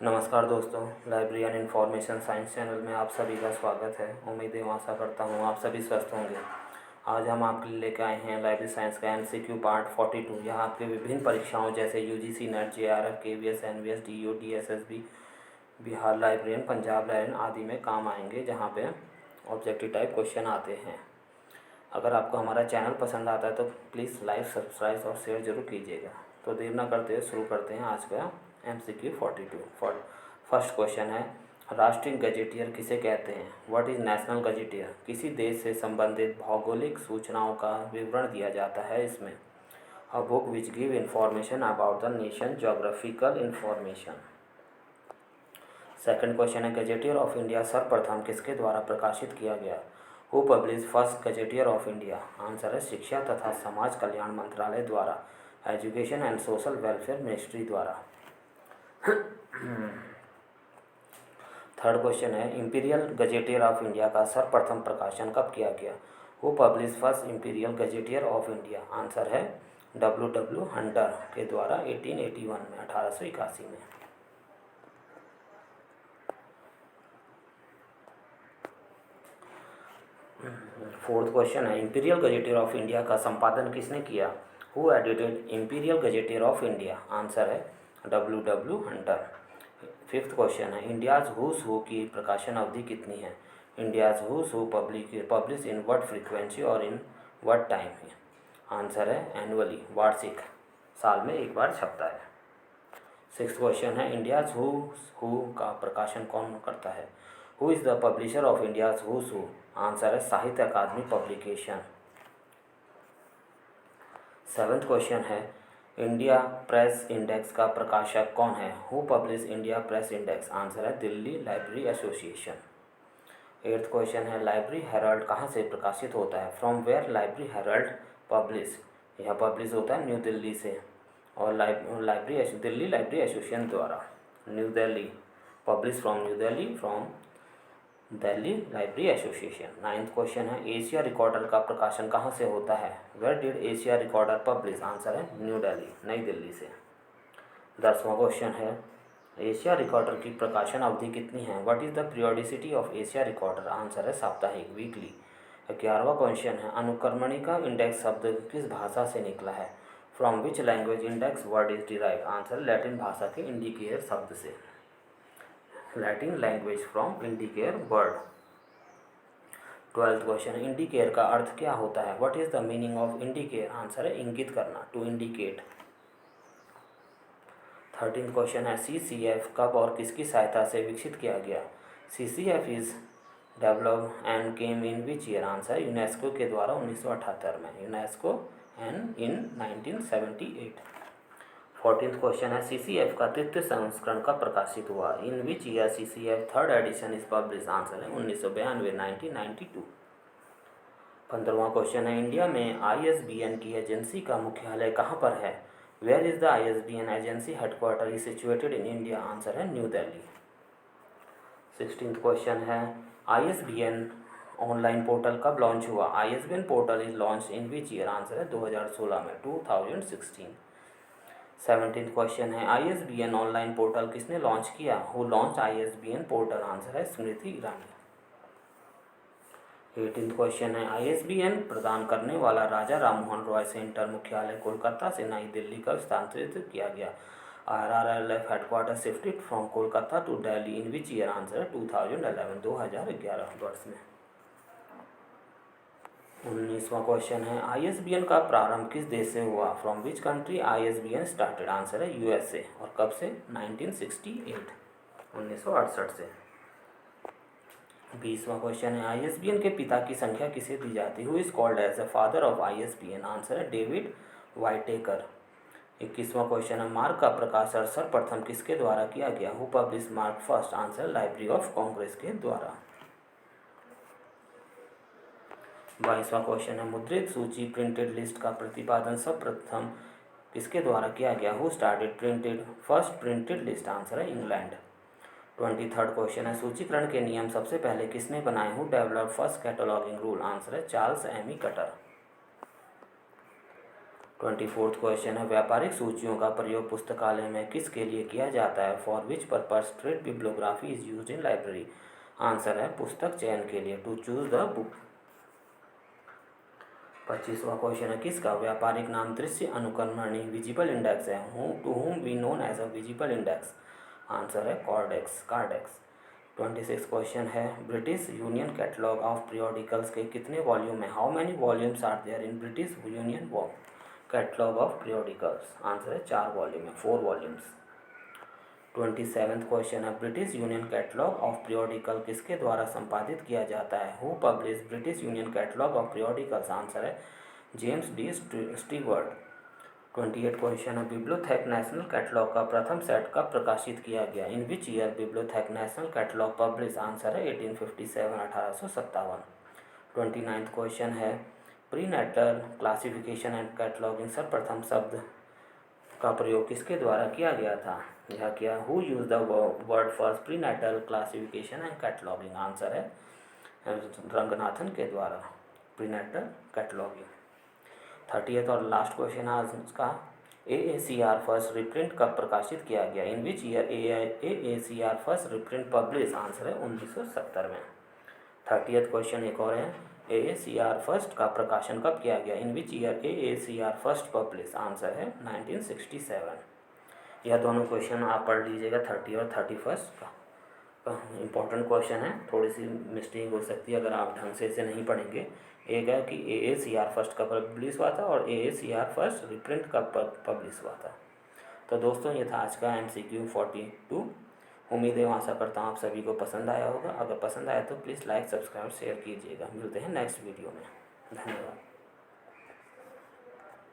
नमस्कार दोस्तों, library and information science channel में आप सभी का स्वागत है। उम्मीद है आशा करता हूँ आप सभी स्वस्थ होंगे। आज हम आपके लिए लेकर आए हैं लाइब्रेरी साइंस का MCQ पार्ट 42। यहाँ आपके विभिन्न परीक्षाओं जैसे UGC net, JRF, KVS, NVS, DU, DSSB, Bihar librarian, Punjab librarian आदि में काम आएंगे, जहाँ पे ऑब्जेक्टिव टाइप क्वेश्चन आते हैं। अगर आपको हमारा चैनल पसंद आता है तो प्लीज़ लाइक, सब्सक्राइब और शेयर जरूर कीजिएगा। तो देर ना करते हुए शुरू करते हैं आज का MCQ 42। फर्स्ट क्वेश्चन है, राष्ट्रीय गजेटियर किसे कहते हैं? What is national gazetteer? किसी देश से संबंधित भौगोलिक सूचनाओं का विवरण दिया जाता है इसमें। A book which give information about the nation, geographical information. Second question है, गजेटियर ऑफ इंडिया सर्वप्रथम किसके द्वारा प्रकाशित किया गया? Who publish first gazetteer of India? Answer है शिक्षा तथा समाज कल्याण मंत्रालय द्वारा, education and social welfare ministry द्वारा। थर्ड क्वेश्चन है, इंपीरियल गजेटियर ऑफ इंडिया का सर्वप्रथम प्रकाशन कब किया गया? Who publish first imperial Gazetteer of India? Answer है W हंटर के द्वारा 1881 में, 1881 में। फोर्थ क्वेश्चन है, इंपीरियल गजेटियर ऑफ इंडिया का संपादन किसने किया? Who edited Imperial Gazetteer of India? Answer है W हंटर। फिफ्थ क्वेश्चन है, इंडियाज हुज हु की प्रकाशन अवधि कितनी है? India's whose who publish in what frequency और इन व्हाट टाइम है? आंसर है एनुअली, वार्षिक, साल में एक बार छपता है। सिक्स्थ क्वेश्चन है, इंडियाज हुज हु का प्रकाशन कौन करता है? Who is the publisher of India's whose who? Answer है Sahitya Akademi publication. Seventh question है, इंडिया प्रेस इंडेक्स का प्रकाशक कौन है? Who publish India press index? Answer है Delhi library association. Eighth question है, लाइब्रेरी हेराल्ड कहाँ से प्रकाशित होता है? From where library herald publish? यह पब्लिश होता है न्यू दिल्ली से, और दिल्ली लाइब्रेरी एसोसिएशन द्वारा। New Delhi, publish from New Delhi, from Delhi library association. Ninth question है, एशिया रिकॉर्डर का प्रकाशन कहाँ से होता है? Where did Asia recorder publish? Answer है न्यू दिल्ली, नई दिल्ली से। 10वां क्वेश्चन है, एशिया रिकॉर्डर की प्रकाशन अवधि कितनी है? What is the periodicity of Asia recorder? Answer है साप्ताहिक, वीकली। 11वां क्वेश्चन है, अनुक्रमणिका इंडेक्स शब्द किस भाषा से निकला है? From which language index word is derive? Answer Latin भाषा के इंडिकेयर शब्द से, लैटिन लैंग्वेज फ्रॉम इंडिकेयर वर्ड। 12th क्वेश्चन, इंडिकेयर का अर्थ क्या होता है? What is the meaning of इंडिकेयर? आंसर है इंगित करना, टू इंडिकेट। 13th क्वेश्चन है, CCF कब और किसकी सहायता से विकसित किया गया? CCF is develop and came in which year? Answer है यूनेस्को के द्वारा 1978 में, UNESCO and in 1978। 14th question है, CCF का तृतीय संस्करण कब प्रकाशित हुआ? In which year CCF third edition is publish? Answer है 1992, 1992। 15वां क्वेश्चन है, इंडिया में ISBN की एजेंसी का मुख्यालय कहाँ पर है? Where is the ISBN agency headquarter is situated in India? Answer है न्यू दिल्ली। 16th क्वेश्चन है, ISBN ऑनलाइन पोर्टल कब लॉन्च हुआ? ISBN portal is launch in which year? Answer है 2016 में, 2016। 17th क्वेश्चन है, ISBN ऑनलाइन पोर्टल किसने launch किया? Who launch ISBN portal? Answer है स्मृति ईरानी। 18th क्वेश्चन है, ISBN प्रदान करने वाला राजा राममोहन रॉय सेंटर मुख्यालय कोलकाता से नई दिल्ली कब स्थानांतरित किया गया? RRLF headquarter shifted from Kolkata to Delhi in which year? Answer है 2011, 2011 वर्ष में। 19वां क्वेश्चन है, ISBN का प्रारंभ किस देश से हुआ? From which country ISBN started? Answer है USA, और कब से? 1968, 1968 से। 20वां क्वेश्चन है, ISBN के पिता की संख्या किसे दी जाती है? Who is called as the father of ISBN? Answer है डेविड वाइटेकर। 21वां क्वेश्चन है, मार्क का प्रकाशन सर्वप्रथम किसके द्वारा किया गया? Who publish MARC first? Answer library of Congress के द्वारा। 22वां क्वेश्चन है, मुद्रित सूची प्रिंटेड लिस्ट का प्रतिपादन सर्वप्रथम किसके द्वारा किया गया? Who started printed first printed list? Answer है इंग्लैंड। 23rd क्वेश्चन है, सूचीकरण के नियम सबसे पहले किसने बनाए? Who develop first cataloguing rule? Answer है Charles Ammi Cutter. 24th question है, व्यापारिक सूचियों का प्रयोग पुस्तकालय में किसके लिए किया जाता है? For which purpose trade bibliography is used in library? Answer है पुस्तक चयन के लिए, टू चूज द बुक। 25वां क्वेश्चन है, किसका व्यापारिक नाम दृश्य अनुक्रमणी विजिबल इंडेक्स है? To whom we known as a visible index? Answer है कार्डेक्स। 26 क्वेश्चन है, British union catalogue of periodicals के कितने वॉल्यूम है? How many volumes are there in British union catalogue of periodicals? Answer है 4 volume है, 4 volumes. 27th question है, British union catalogue of periodical किसके द्वारा संपादित किया जाता है? Who publish British union catalogue of periodicals? Answer है जेम्स डी स्टीवर्ट। 28 क्वेश्चन है, बिब्लियोथेक नेशनल कैटलॉग का प्रथम सेट कब प्रकाशित किया गया? In which year Bibliotheque National catalogue publish? Answer है 1857 1857। 29th क्वेश्चन है, प्रीनेटल क्लासिफिकेशन एंड कैटलॉगिंग सर्वप्रथम शब्द का प्रयोग किसके द्वारा किया गया था? यह किया who use the word for prenatal classification and cataloguing? Answer है रंगनाथन के द्वारा, प्रीनेटल कैटलॉगिंग। 30th और लास्ट क्वेश्चन आज का, AACR फर्स्ट रिप्रिंट कब प्रकाशित किया गया? In which year AACR first reprint publish? Answer है 1970 में। 30th क्वेश्चन एक और है, AACR फर्स्ट का प्रकाशन कब किया गया? In which year AACR first publish? Answer है 1967। यह दोनों क्वेश्चन आप पढ़ लीजिएगा, 30 और 31 का इम्पोर्टेंट क्वेश्चन है। थोड़ी सी मिस्टेक हो सकती है अगर आप ढंग से इसे नहीं पढ़ेंगे। एक है कि AACR फर्स्ट कब पब्लिश हुआ था और AACR फर्स्ट रिप्रिंट कब पब्लिश हुआ था। तो दोस्तों ये था आज का MCQ 42। उम्मीद है आशा करता हूँ आप सभी को पसंद आया होगा। अगर पसंद आया तो प्लीज़ लाइक सब्सक्राइब शेयर कीजिएगा। मिलते हैं नेक्स्ट वीडियो में। धन्यवाद।